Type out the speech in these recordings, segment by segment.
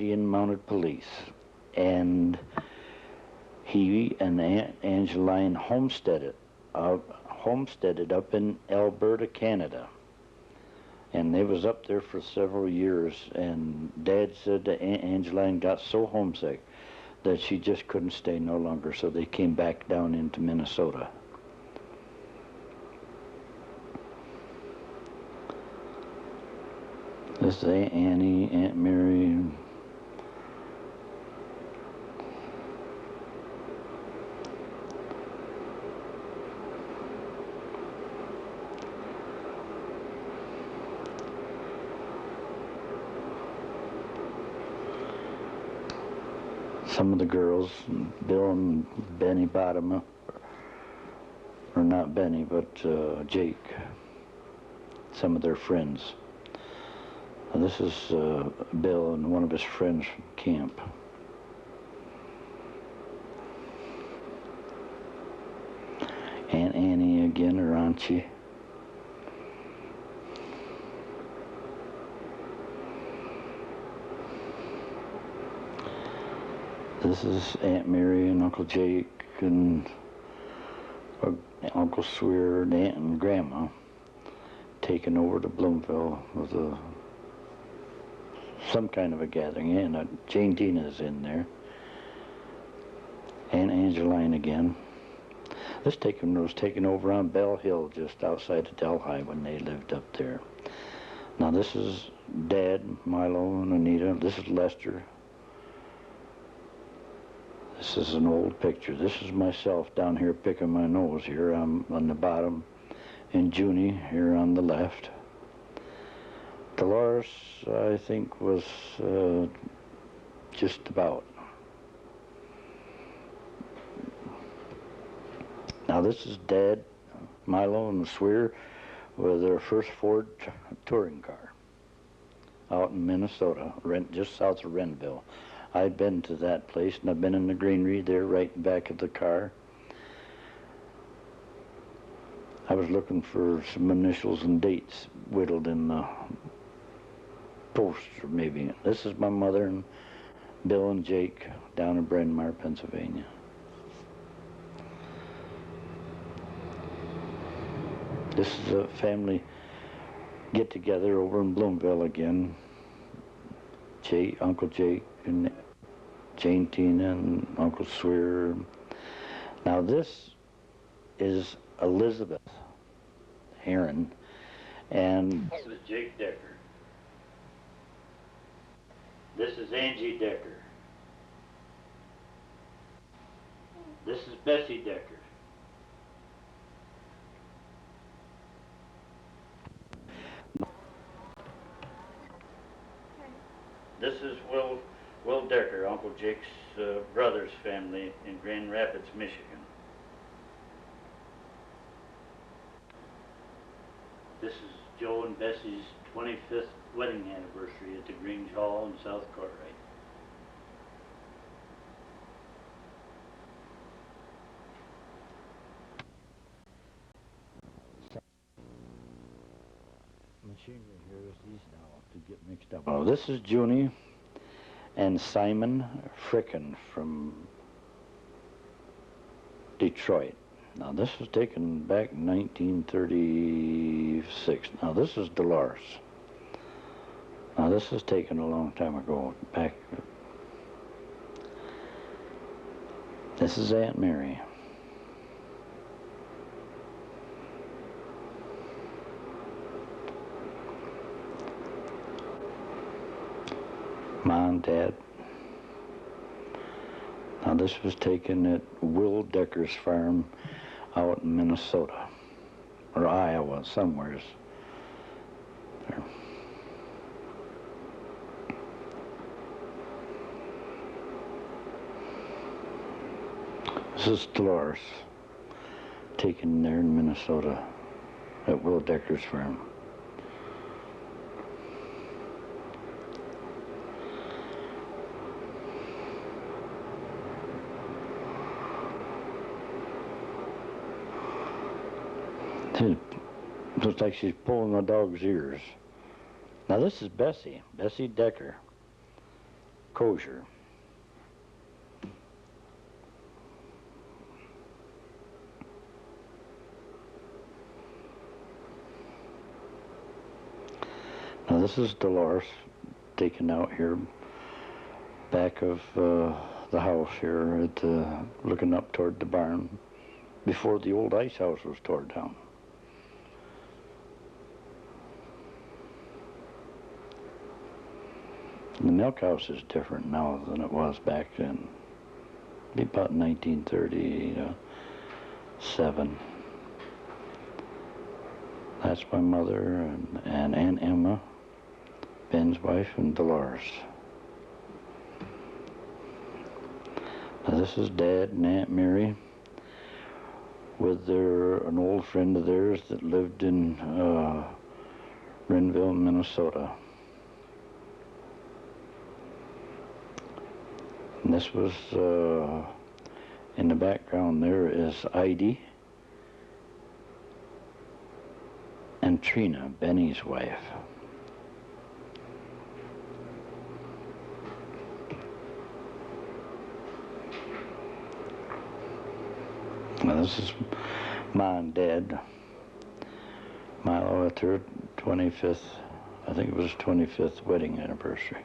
in mounted police, and he and Aunt Angeline homesteaded up in Alberta, Canada. And they was up there for several years, and Dad said that Aunt Angeline got so homesick that she just couldn't stay no longer, so they came back down into Minnesota. This is Aunt Annie, Aunt Mary. Some of the girls, Bill and Benny Bottom, or not Benny, but Jake, some of their friends. And this is Bill and one of his friends from camp. Aunt Annie again, or Auntie. This is Aunt Mary and Uncle Jake and Uncle Swear and Aunt and Grandma taken over to Bloomville with some kind of a gathering. And Jane Dina's in there. Aunt Angeline again. This was taken over on Bell Hill, just outside of Delhi, when they lived up there. Now this is Dad, Milo, and Anita. This is Lester. This is an old picture. This is myself down here picking my nose here on the bottom, and Junie here on the left. Dolores, I think, was just about. Now this is Dad, Milo, and Swear with their first Ford touring car out in Minnesota, just south of Renville. I've been to that place, and I've been in the greenery there right in back of the car. I was looking for some initials and dates whittled in the poster, maybe. This is my mother and Bill and Jake down in Bryn Mawr, Pennsylvania. This is a family get-together over in Bloomville again. Uncle Jake and Jane Tina and Uncle Swear. Now this is Elizabeth Heron, and this is Jake Decker. This is Angie Decker. This is Bessie Decker. This is Will Decker, Uncle Jake's brother's family in Grand Rapids, Michigan. This is Joe and Bessie's 25th wedding anniversary at the Grange Hall in South Cartwright. Machinery here is these now to get mixed up. Oh, this is Junie and Simon Frickin from Detroit. Now this was taken back in 1936. Now this is Dolores. Now this was taken a long time ago, back. This is Aunt Mary. Mom, Dad. Now this was taken at Will Decker's farm out in Minnesota, or Iowa, somewheres there. This is Dolores, taken there in Minnesota at Will Decker's farm. It looks like she's pulling the dog's ears. Now this is Bessie Decker, kosher. Now this is Dolores taken out here back of the house here at looking up toward the barn before the old ice house was torn down. And the milk house is different now than it was back then. Be about 1937. That's my mother and Aunt Emma, Ben's wife, and Dolores. Now this is Dad and Aunt Mary with an old friend of theirs that lived in Renville, Minnesota. And this was, in the background there is Heidi and Trina, Benny's wife. Now this is Ma and Dad. Milo at their 25th, I think it was 25th wedding anniversary.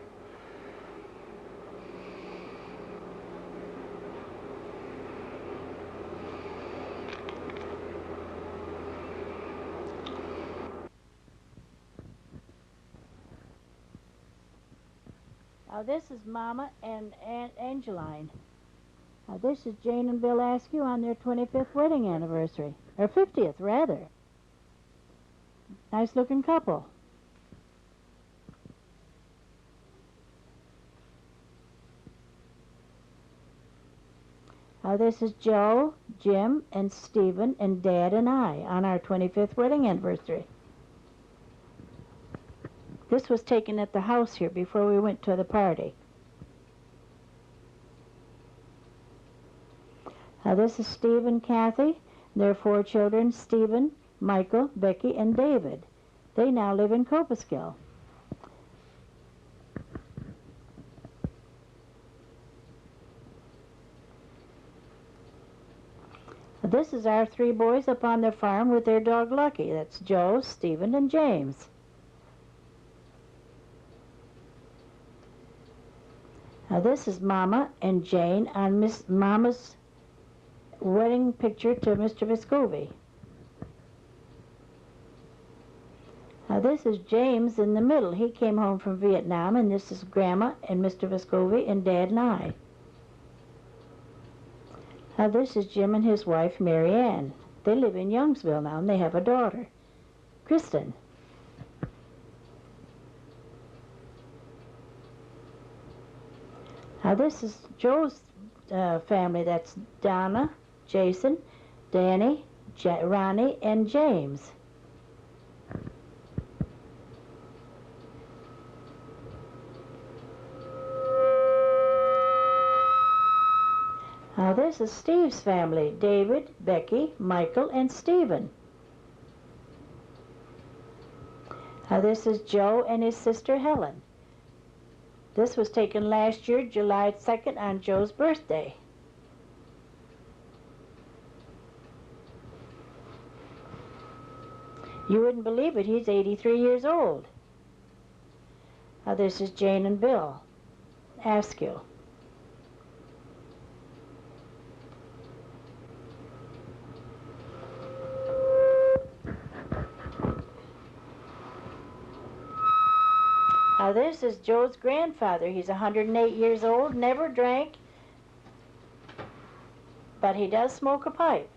Now this is Mama and Aunt Angeline. Now this is Jane and Bill Askew on their 25th wedding anniversary. Or 50th, rather. Nice looking couple. Now this is Joe, Jim, and Stephen, and Dad and I on our 25th wedding anniversary. This was taken at the house here before we went to the party. Now this is Steve and Kathy. Their 4 children, Stephen, Michael, Becky, and David. They now live in Copaskill. This is our 3 boys up on their farm with their dog Lucky. That's Joe, Stephen, and James. Now this is Mama and Jane on Miss Mama's wedding picture to Mr. Vescovi. Now this is James in the middle. He came home from Vietnam, and this is Grandma and Mr. Vescovi and Dad and I. Now this is Jim and his wife, Mary Ann. They live in Youngsville now, and they have a daughter, Kristen. Now this is Joe's family. That's Donna, Jason, Danny, Ronnie, and James. Now this is Steve's family. David, Becky, Michael, and Stephen. Now this is Joe and his sister Helen. This was taken last year, July 2nd, on Joe's birthday. You wouldn't believe it, he's 83 years old. Now this is Jane and Bill Askew. Now this is Joe's grandfather. He's 108 years old, never drank, but he does smoke a pipe.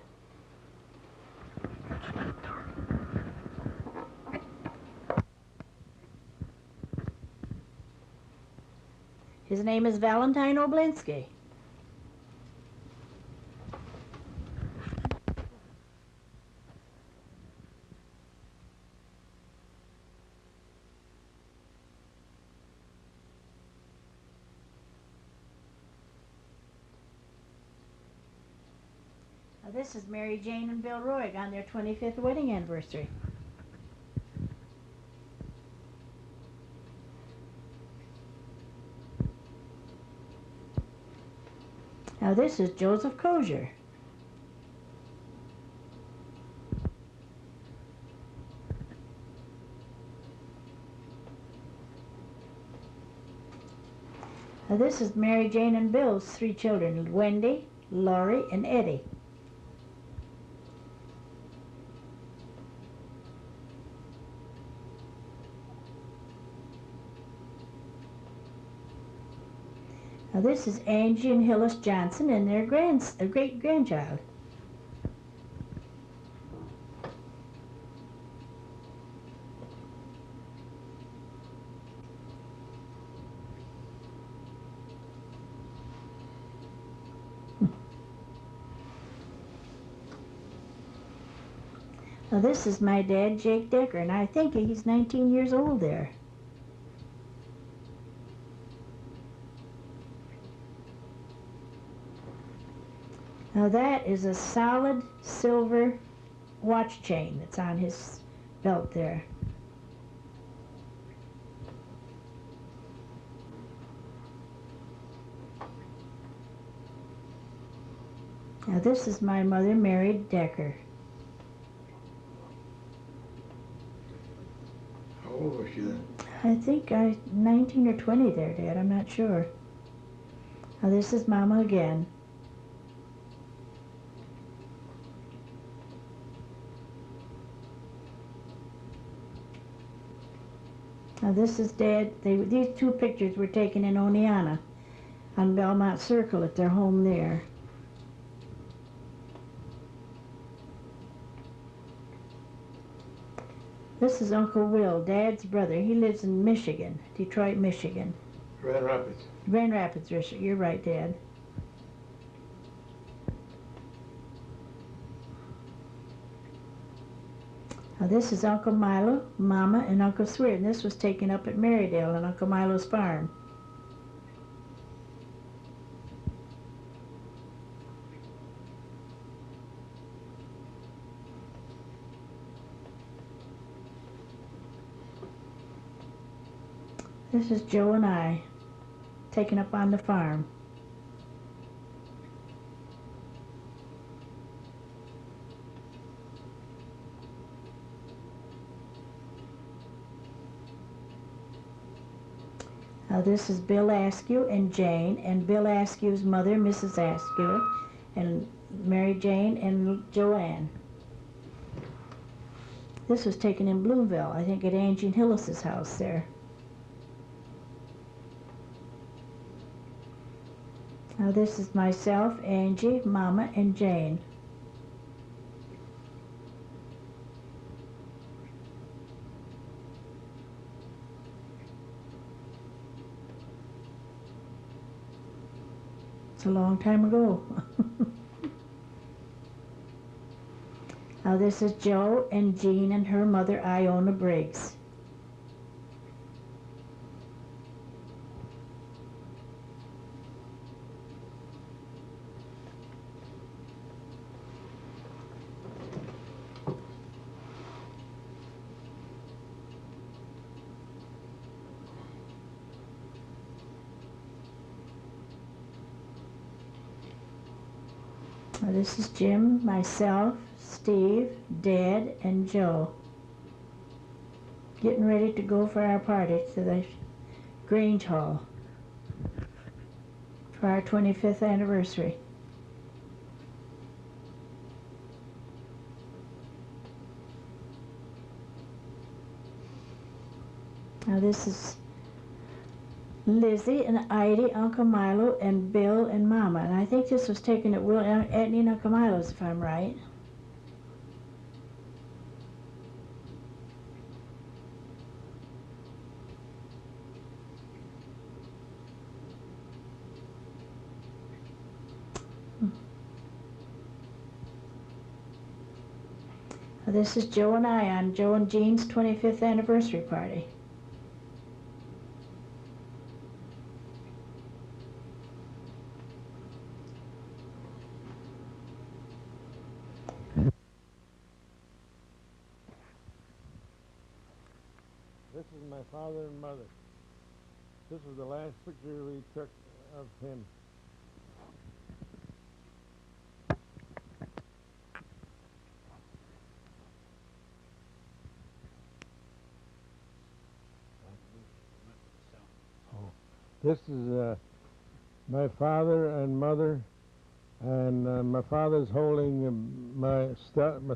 His name is Valentine Oblinski. This is Mary Jane and Bill Roig on their 25th wedding anniversary. Now this is Joseph Cozier. Now this is Mary Jane and Bill's 3 children, Wendy, Laurie, and Eddie. Now this is Angie and Hillis Johnson and their great-grandchild. Now this is my dad, Jake Decker, and I think he's 19 years old there. Now that is a solid silver watch chain that's on his belt there. Now this is my mother, Mary Decker. How old was she then? I think 19 or 20 there, Dad, I'm not sure. Now this is Mama again. Now this is Dad. These 2 pictures were taken in Oneonta on Belmont Circle at their home there. This is Uncle Will, Dad's brother. He lives in Michigan, Detroit, Michigan. Grand Rapids. Grand Rapids, Michigan. You're right, Dad. Now this is Uncle Milo, Mama, and Uncle Swear, and this was taken up at Marydale on Uncle Milo's farm. This is Joe and I, taken up on the farm. Now this is Bill Askew and Jane, and Bill Askew's mother, Mrs. Askew, and Mary Jane and Joanne. This was taken in Bloomville, I think at Angie and Hillis's house there. Now this is myself, Angie, Mama, and Jane. It's a long time ago. Now this is Joe and Jean and her mother, Iona Briggs. Now this is Jim, myself, Steve, Dad, and Joe. Getting ready to go for our party to the Grange Hall for our 25th anniversary. Now this is Lizzie and Heidi, Uncle Milo, and Bill and Mama. And I think this was taken at Etney and Uncle Milo's, if I'm right. Now this is Joe and I on Joe and Jean's 25th anniversary party. This is my father and mother. This was the last picture we took of him. This is my father and mother, and my father's holding my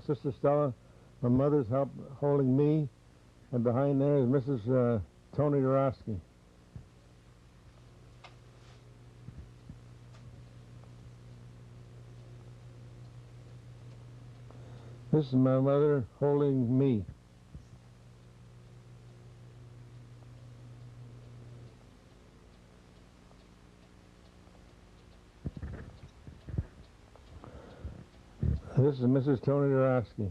sister Stella. My mother's holding me, and behind there is Mrs. Tony Dorosky. This is my mother holding me. This is Mrs. Tony Dorosky.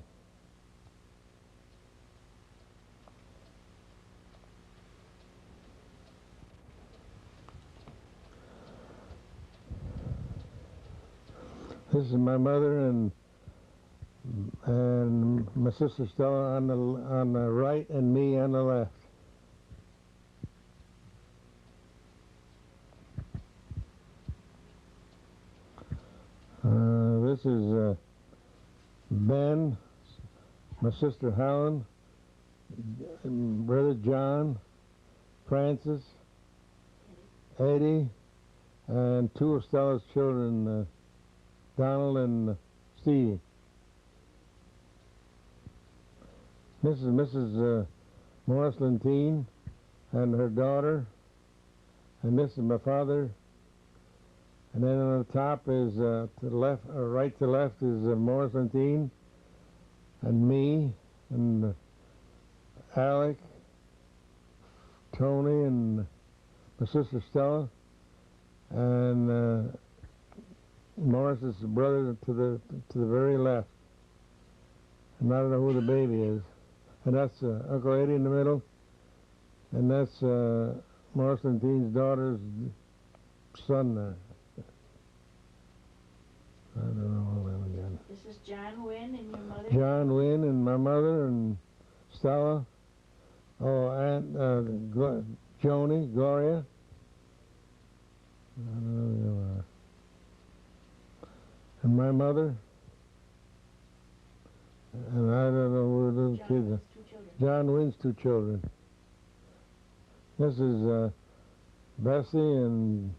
This is my mother and my sister Stella on the right and me on the left. This is Ben, my sister Holland, brother John, Francis, Eddie, and two of Stella's children, Donald and Stevie. This is Mrs. Morris Lentine and her daughter, and this is my father. And then on the top is to the left, or right to left is Morris Lentine, and me, and Alec, Tony, and my sister Stella, and Morris's brother to the very left. And I don't know who the baby is. And that's Uncle Eddie in the middle, and that's Morris Lentine's daughter's son there. I don't know all them again. This is John Wynn and your mother? John Wynn and my mother and Stella. Oh, Aunt Joni, Gloria. I don't know who they are. And my mother. And I don't know who the little kids are. John Wynn's two children. This is Bessie and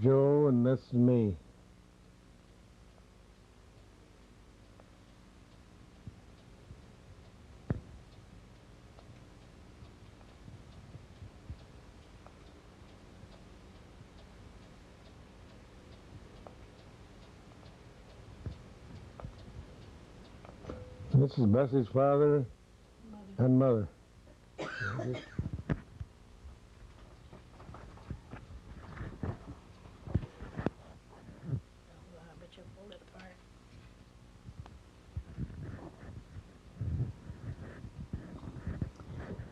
Joe, and that's me. This is Bessie's father and mother. I bet you'll pull it apart.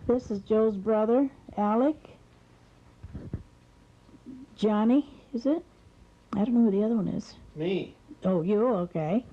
This is Joe's brother, Alec. Johnny, is it? I don't know who the other one is. Me. Oh, you? Okay.